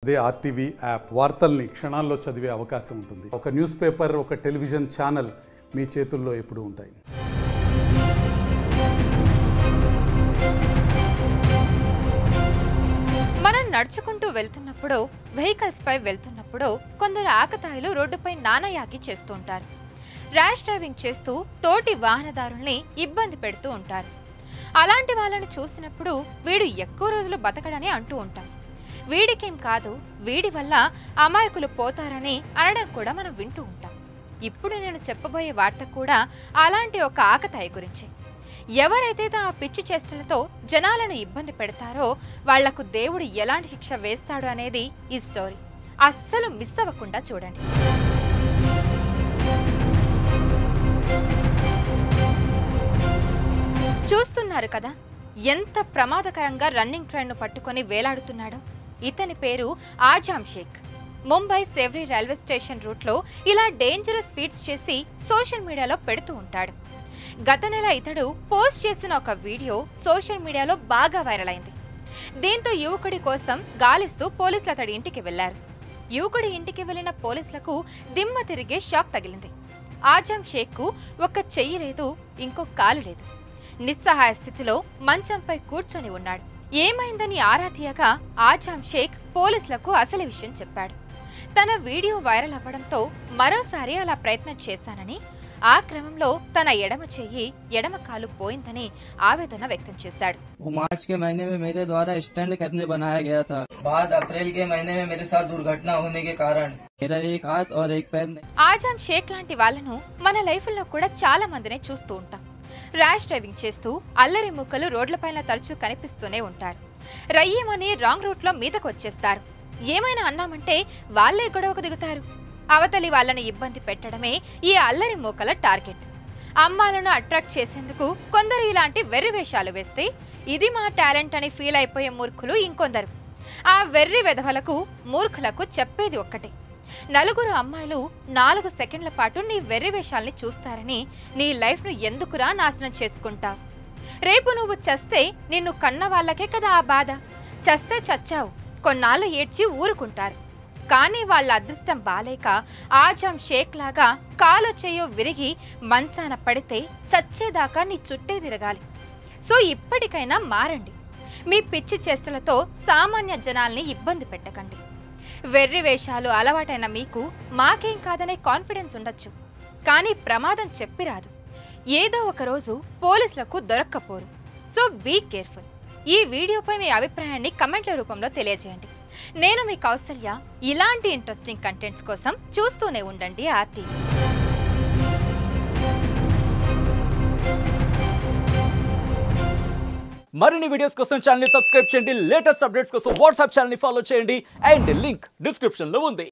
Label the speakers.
Speaker 1: అదే RTV app వార్తల్ని క్షణాల్లో చదివే అవకాశం ఉంటుంది. ఒక న్యూస్ పేపర్, ఒక టెలివిజన్ ఛానల్ మీ చేతుల్లో ఎప్పుడూ ఉంటాయి.
Speaker 2: మనం నడుచుకుంటూ వెళ్తున్నప్పుడు, వెహికల్స్ పై వెళ్తున్నప్పుడు కొందరు ఆకతాయిలు రోడ్డుపై నానయాకి చేస్తూ ఉంటారు. ర్యాష్ డ్రైవింగ్ చేస్తూ తోటి వాహనదారుల్ని ఇబ్బంది పెడుతూ ఉంటారు. అలాంటి వాళ్ళని చూసినప్పుడు వీడు ఎక్కువ రోజులు బతకడని అంటూ ఉంటాం. వీడికేం కాదు, వీడి వల్ల అమాయకులు పోతారని అనడం కూడా మనం వింటూ ఉంటాం. ఇప్పుడు నేను చెప్పబోయే వార్త కూడా అలాంటి ఒక ఆకతాయి గురించి. ఎవరైతే తమ పిచ్చి చేష్టలతో జనాలను ఇబ్బంది పెడతారో వాళ్లకు దేవుడు ఎలాంటి శిక్ష వేస్తాడు అనేది ఈ స్టోరీ. అస్సలు మిస్ అవ్వకుండా చూడండి. చూస్తున్నారు కదా ఎంత ప్రమాదకరంగా రన్నింగ్ ట్రైన్ను పట్టుకొని వేలాడుతున్నాడో. ఇతని పేరు ఆజాం షేక్. ముంబై సేవ్రీ రైల్వే స్టేషన్ రూట్లో ఇలా డేంజరస్ ఫీట్స్ చేసి సోషల్ మీడియాలో పెడుతూ ఉంటాడు. గత నెల ఇతడు పోస్ట్ చేసిన ఒక వీడియో సోషల్ మీడియాలో బాగా వైరల్ అయింది. దీంతో యువకుడి కోసం గాలిస్తూ పోలీసులు అతడి ఇంటికి వెళ్లారు. యువకుడి ఇంటికి వెళ్లిన పోలీసులకు దిమ్మ తిరిగే షాక్ తగిలింది. ఆజాం షేక్కు ఒక్క చెయ్యి లేదు, ఇంకో కాలు లేదు. నిస్సహాయ స్థితిలో మంచంపై కూర్చొని ఉన్నాడు. ఏమైందని ఆరా తీయగా ఆజాం షేక్ పోలీసులకు అసలు విషయం చెప్పాడు. తన వీడియో వైరల్ అవ్వడంతో మరోసారి అలా ప్రయత్నం చేశానని, ఆ క్రమంలో తన ఎడమ చెయ్యి, ఎడమ కాలు పోయిందని ఆవేదన వ్యక్తం చేశాడు.
Speaker 3: मार्च के महीने में मेरे द्वारा स्टैंड करने बनाया गया था। बाद अप्रैल के महीने में मेरे साथ दुर्घटना होने के कारण मेरा एक हाथ और एक पैर।
Speaker 2: ఆజాం షేక్ లాంటి వాళ్ళను మన లైఫ్లో కూడా చాలా మందినే చూస్తూ ఉంటాం. ర్యాష్ డ్రైవింగ్ చేస్తూ అల్లరి ముక్కలు రోడ్లపైన తరచూ కనిపిస్తూనే ఉంటారు. రయ్యమని రాంగ్ రూట్లో మీదకు వచ్చేస్తారు. ఏమైనా అన్నామంటే వాళ్లే గొడవకు దిగుతారు. అవతలి వాళ్ళని ఇబ్బంది పెట్టడమే ఈ అల్లరి మూకల టార్గెట్. అమ్మాయిలను అట్రాక్ట్ చేసేందుకు కొందరు ఇలాంటి వెర్రి వేషాలు వేస్తే ఇది మా టాలెంట్ అని ఫీల్ అయిపోయే మూర్ఖులు ఇంకొందరు. ఆ వెర్రి వెధవలకు, మూర్ఖులకు చెప్పేది ఒక్కటే, నలుగురు అమ్మాయిలు 4 సెకండ్ల పాటు నీ వెర్రి వేషాల్ని చూస్తారని నీ లైఫ్ను ఎందుకురా నాశనం చేసుకుంటావు? రేపు నువ్వు చస్తే నిన్ను కన్న వాళ్ళకే కదా ఆ బాధ. చస్తే చచ్చావు, కొన్నాళ్ళు ఏడ్చి ఊరుకుంటారు. కానీ వాళ్ళ అదృష్టం బాలేక ఆజాం షేక్ లాగా కాలో చెయ్యో విరిగి మంచాన పడితే చచ్చేదాకా నీ చుట్టే తిరగాలి. సో ఇప్పటికైనా మారండి. మీ పిచ్చి చేష్టలతో సామాన్య జనాల్ని ఇబ్బంది పెట్టకండి. వెర్రి వేషాలు అలవాటైన మీకు మాకేం కాదనే కాన్ఫిడెన్స్ ఉండొచ్చు, కానీ ప్రమాదం చెప్పిరాదు. ఏదో ఒక రోజు పోలీసులకు దొరక్కపోరు. So be careful. ఈ వీడియోపై మీ అభిప్రాయాన్ని కమెంట్ల రూపంలో తెలియజేయండి. నేను మీ కౌసల్య. ఇలాంటి ఇంట్రెస్టింగ్ కంటెంట్స్ కోసం చూస్తూనే ఉండండి ఆర్టీవీ.
Speaker 4: మరిన్ని వీడియోస్ కోసం ఛానల్ ని సబ్స్క్రైబ్ చేయండి. లేటెస్ట్ అప్డేట్స్ కోసం వాట్సాప్ ఛానల్ ని ఫాలో చేయండి. అండ్ లింక్ డిస్క్రిప్షన్ లో ఉంది.